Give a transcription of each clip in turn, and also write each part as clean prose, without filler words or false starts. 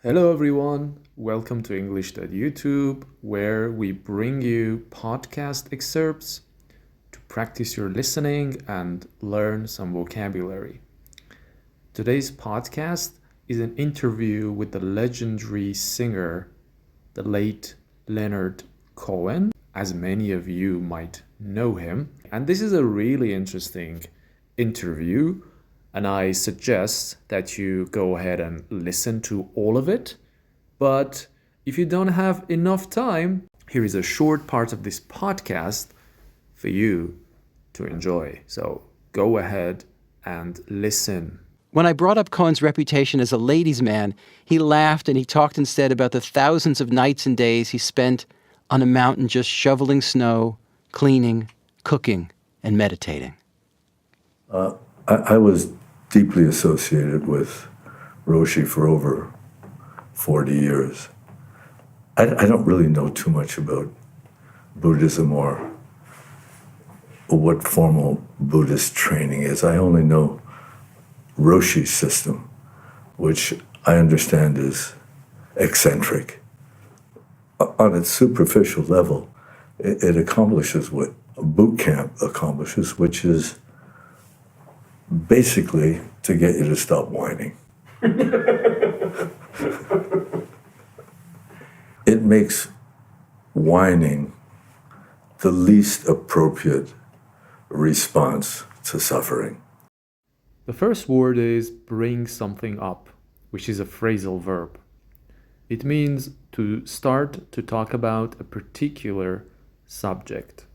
Hello everyone, welcome to English.youtube, where we bring you podcast excerpts to practice your listening and learn some vocabulary. Today's podcast is an interview with the legendary singer, the late Leonard Cohen, as many of you might know him. And this is a really interesting interview, and I suggest that you go ahead and listen to all of it. But if you don't have enough time, here is a short part of this podcast for you to enjoy. So go ahead and listen. When I brought up Cohen's reputation as a ladies' man, he laughed and he talked instead about the thousands of nights and days he spent on a mountain just shoveling snow, cleaning, cooking, and meditating. I was deeply associated with Roshi for over 40 years. I don't really know too much about Buddhism or what formal Buddhist training is. I only know Roshi's system, which I understand is eccentric. On its superficial level, it accomplishes what a boot camp accomplishes, which is basically to get you to stop whining. It makes whining the least appropriate response to suffering. The first word is bring something up, which is a phrasal verb. It means to start to talk about a particular subject.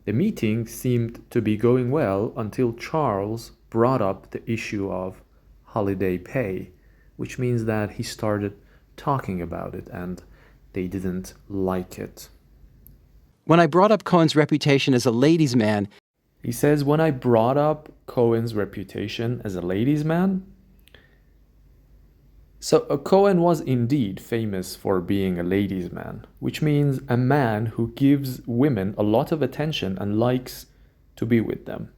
The meeting seemed to be going well until Charles brought up the issue of holiday pay, which means that he started talking about it and they didn't like it. When I brought up Cohen's reputation as a ladies' man, He says, when I brought up Cohen's reputation as a ladies' man. So Cohen was indeed famous for being a ladies' man, which means a man who gives women a lot of attention and likes to be with them.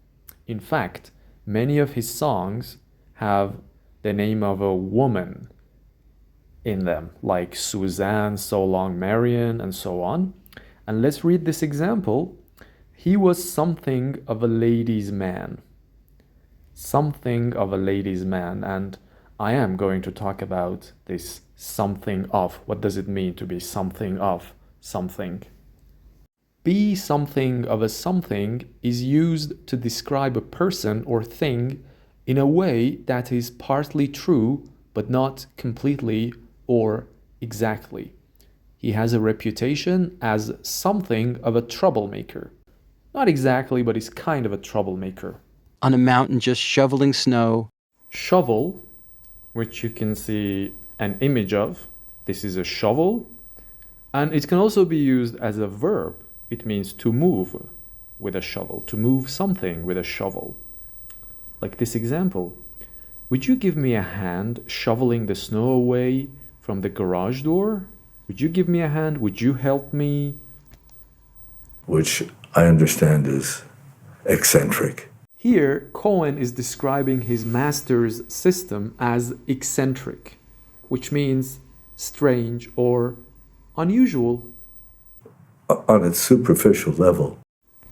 In fact, many of his songs have the name of a woman in them, like Suzanne, So Long Marion, and so on. And let's read this example. He was something of a ladies' man. Something of a ladies' man. And I am going to talk about this something of. What does it mean to be something of something? Be something of a something is used to describe a person or thing in a way that is partly true, but not completely or exactly. He has a reputation as something of a troublemaker. Not exactly, but he's kind of a troublemaker. on a mountain just shoveling snow. Shovel, which you can see an image of. This is a shovel. And it can also be used as a verb. It means to move with a shovel, to move something with a shovel. Like this example. Would you give me a hand shoveling the snow away from the garage door? Would you give me a hand? Would you help me? Which I understand is eccentric. Here, Cohen is describing his master's system as eccentric, which means strange or unusual. On its superficial level.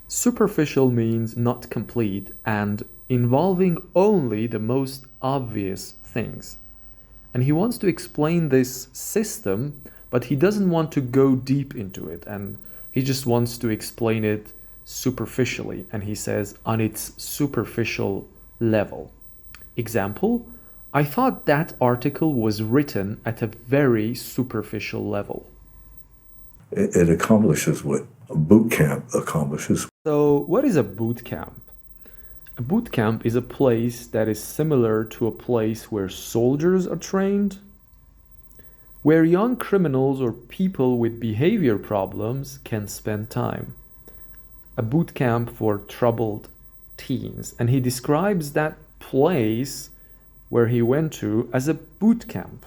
Superficial means not complete and involving only the most obvious things. And he wants to explain this system, but he doesn't want to go deep into it, and he just wants to explain it superficially, and he says on its superficial level. Example, I thought that article was written at a very superficial level. It accomplishes what a boot camp accomplishes. So what is a boot camp? A boot camp is a place that is similar to a place where soldiers are trained, where young criminals or people with behavior problems can spend time. A boot camp for troubled teens. And he describes that place where he went to as a boot camp.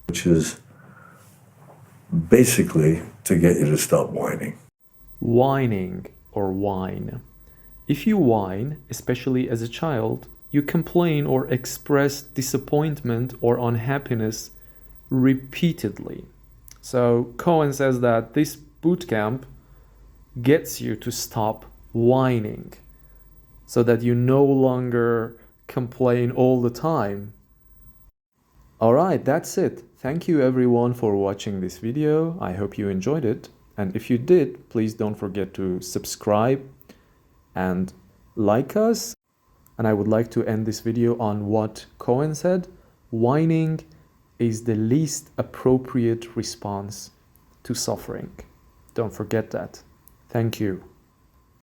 Which is basically to get you to stop whining. Whining or whine. If you whine, especially as a child, you complain or express disappointment or unhappiness repeatedly. So Cohen says that this bootcamp gets you to stop whining so that you no longer complain all the time. Alright, that's it. Thank you everyone for watching this video. I hope you enjoyed it. And if you did, please don't forget to subscribe and like us. And I would like to end this video on what Cohen said. Whining is the least appropriate response to suffering. Don't forget that. Thank you.